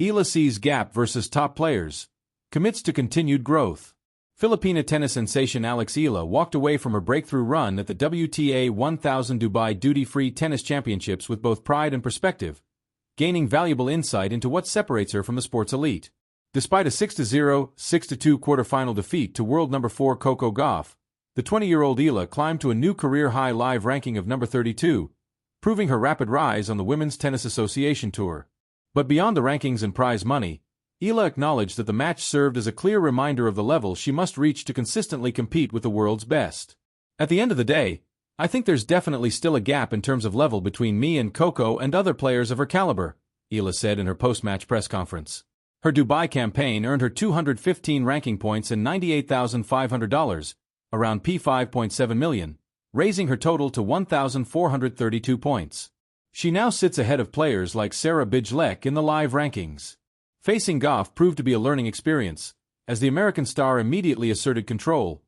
Eala sees gap versus top players, commits to continued growth. Filipina tennis sensation Alex Eala walked away from her breakthrough run at the WTA 1000 Dubai Duty-Free Tennis Championships with both pride and perspective, gaining valuable insight into what separates her from the sport's elite. Despite a 6-0, 6-2 quarterfinal defeat to world number 4 Coco Gauff, the 20-year-old Eala climbed to a new career-high live ranking of number 32, proving her rapid rise on the Women's Tennis Association Tour. But beyond the rankings and prize money, Eala acknowledged that the match served as a clear reminder of the level she must reach to consistently compete with the world's best. At the end of the day, I think there's definitely still a gap in terms of level between me and Coco and other players of her caliber, Eala said in her post-match press conference. Her Dubai campaign earned her 215 ranking points and $98,500, around P5.7 million, raising her total to 1,432 points. She now sits ahead of players like Sarah Bijlek in the live rankings. Facing Gauff proved to be a learning experience, as the American star immediately asserted control,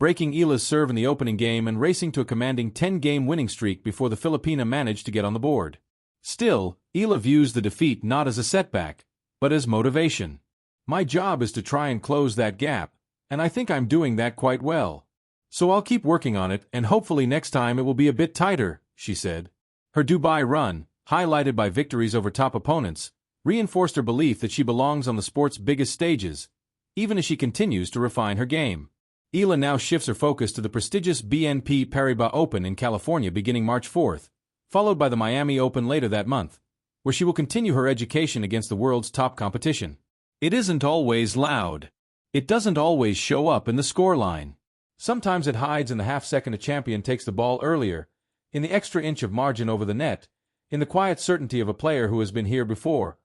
breaking Eala's serve in the opening game and racing to a commanding 10-game winning streak before the Filipina managed to get on the board. Still, Eala views the defeat not as a setback, but as motivation. My job is to try and close that gap, and I think I'm doing that quite well. So I'll keep working on it, and hopefully next time it will be a bit tighter, she said. Her Dubai run, highlighted by victories over top opponents, reinforced her belief that she belongs on the sport's biggest stages, even as she continues to refine her game. Eala now shifts her focus to the prestigious BNP Paribas Open in California beginning March 4th, followed by the Miami Open later that month, where she will continue her education against the world's top competition. It isn't always loud. It doesn't always show up in the scoreline. Sometimes it hides in the half-second a champion takes the ball earlier, in the extra inch of margin over the net, in the quiet certainty of a player who has been here before,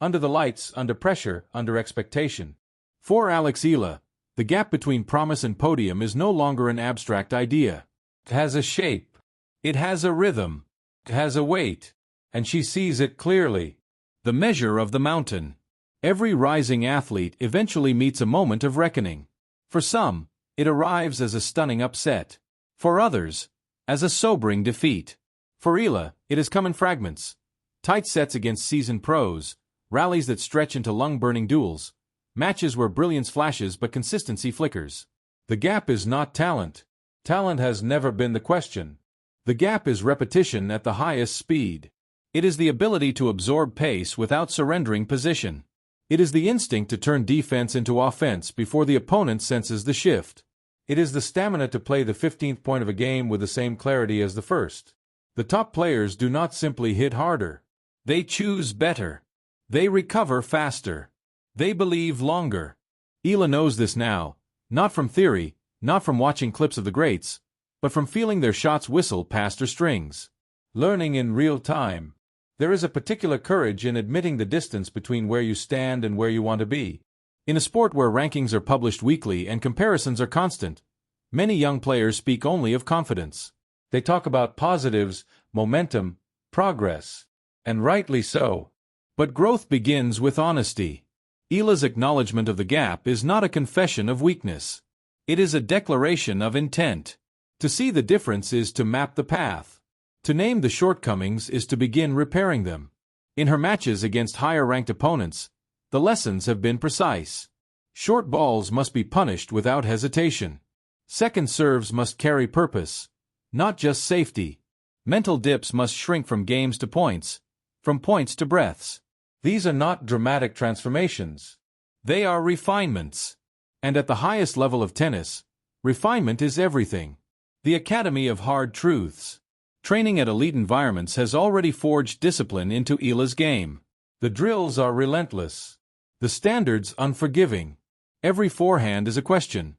under the lights, under pressure, under expectation. For Alex Eala, the gap between promise and podium is no longer an abstract idea. It has a shape. It has a rhythm. It has a weight. And she sees it clearly. The measure of the mountain. Every rising athlete eventually meets a moment of reckoning. For some, it arrives as a stunning upset. For others, as a sobering defeat. For Eala, it has come in fragments. Tight sets against seasoned pros, rallies that stretch into lung-burning duels, matches where brilliance flashes but consistency flickers. The gap is not talent. Talent has never been the question. The gap is repetition at the highest speed. It is the ability to absorb pace without surrendering position. It is the instinct to turn defense into offense before the opponent senses the shift. It is the stamina to play the 15th point of a game with the same clarity as the first. The top players do not simply hit harder. They choose better. They recover faster. They believe longer. Eala knows this now, not from theory, not from watching clips of the greats, but from feeling their shots whistle past her strings. Learning in real time. There is a particular courage in admitting the distance between where you stand and where you want to be. In a sport where rankings are published weekly and comparisons are constant, many young players speak only of confidence. They talk about positives, momentum, progress. And rightly so. But growth begins with honesty. Eala's acknowledgement of the gap is not a confession of weakness. It is a declaration of intent. To see the difference is to map the path. To name the shortcomings is to begin repairing them. In her matches against higher-ranked opponents, the lessons have been precise. Short balls must be punished without hesitation. Second serves must carry purpose, not just safety. Mental dips must shrink from games to points, from points to breaths. These are not dramatic transformations. They are refinements. And at the highest level of tennis, refinement is everything. The Academy of Hard Truths. Training at elite environments has already forged discipline into Eala's game. The drills are relentless. The standards unforgiving. Every forehand is a question.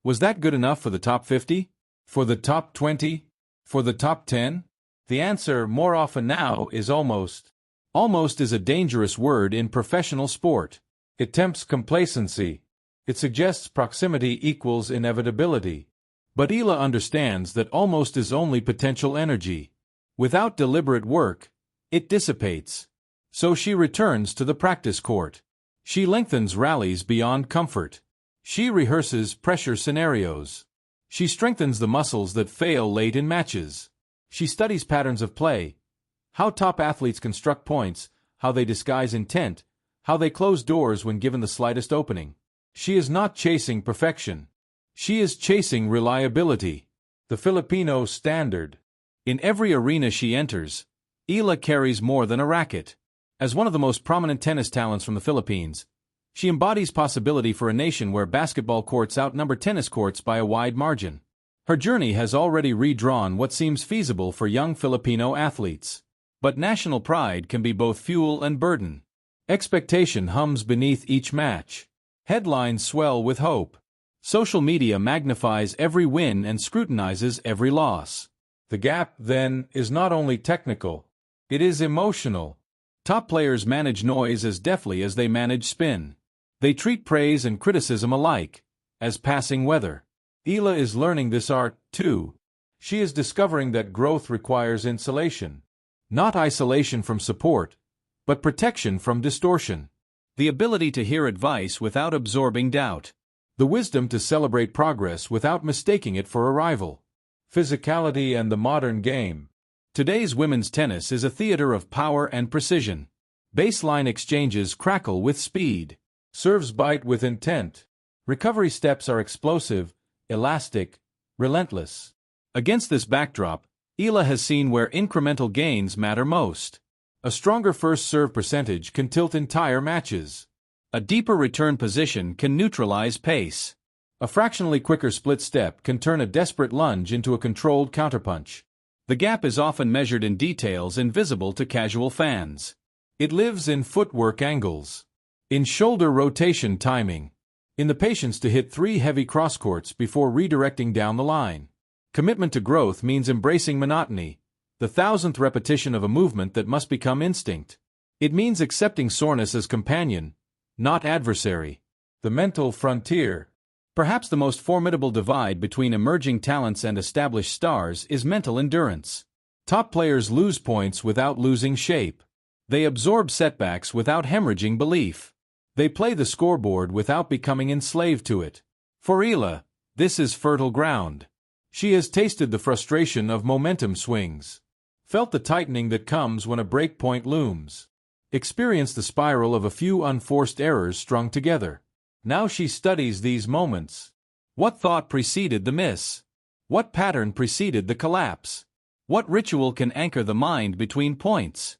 Was that good enough for the top 50? For the top 20? For the top 10? The answer, more often now, is almost. Almost is a dangerous word in professional sport. It tempts complacency. It suggests proximity equals inevitability. But Eala understands that almost is only potential energy. Without deliberate work, it dissipates. So she returns to the practice court. She lengthens rallies beyond comfort. She rehearses pressure scenarios. She strengthens the muscles that fail late in matches. She studies patterns of play, how top athletes construct points, how they disguise intent, how they close doors when given the slightest opening. She is not chasing perfection. She is chasing reliability. The Filipino standard. In every arena she enters, Eala carries more than a racket. As one of the most prominent tennis talents from the Philippines, she embodies possibility for a nation where basketball courts outnumber tennis courts by a wide margin. Her journey has already redrawn what seems feasible for young Filipino athletes. But national pride can be both fuel and burden. Expectation hums beneath each match. Headlines swell with hope. Social media magnifies every win and scrutinizes every loss. The gap, then, is not only technical. It is emotional. Top players manage noise as deftly as they manage spin. They treat praise and criticism alike, as passing weather. Eala is learning this art, too. She is discovering that growth requires insulation. Not isolation from support, but protection from distortion. The ability to hear advice without absorbing doubt. The wisdom to celebrate progress without mistaking it for a rival. Physicality and the modern game. Today's women's tennis is a theater of power and precision. Baseline exchanges crackle with speed. Serves bite with intent. Recovery steps are explosive, elastic, relentless. Against this backdrop, Eala has seen where incremental gains matter most. A stronger first serve percentage can tilt entire matches. A deeper return position can neutralize pace. A fractionally quicker split step can turn a desperate lunge into a controlled counterpunch. The gap is often measured in details invisible to casual fans. It lives in footwork angles, in shoulder rotation timing, in the patience to hit 3 heavy cross-courts before redirecting down the line. Commitment to growth means embracing monotony, the 1,000th repetition of a movement that must become instinct. It means accepting soreness as companion, not adversary. The mental frontier. Perhaps the most formidable divide between emerging talents and established stars is mental endurance. Top players lose points without losing shape. They absorb setbacks without hemorrhaging belief. They play the scoreboard without becoming enslaved to it. For Eala, this is fertile ground. She has tasted the frustration of momentum swings, felt the tightening that comes when a breakpoint looms, experienced the spiral of a few unforced errors strung together. Now she studies these moments. What thought preceded the miss? What pattern preceded the collapse? What ritual can anchor the mind between points?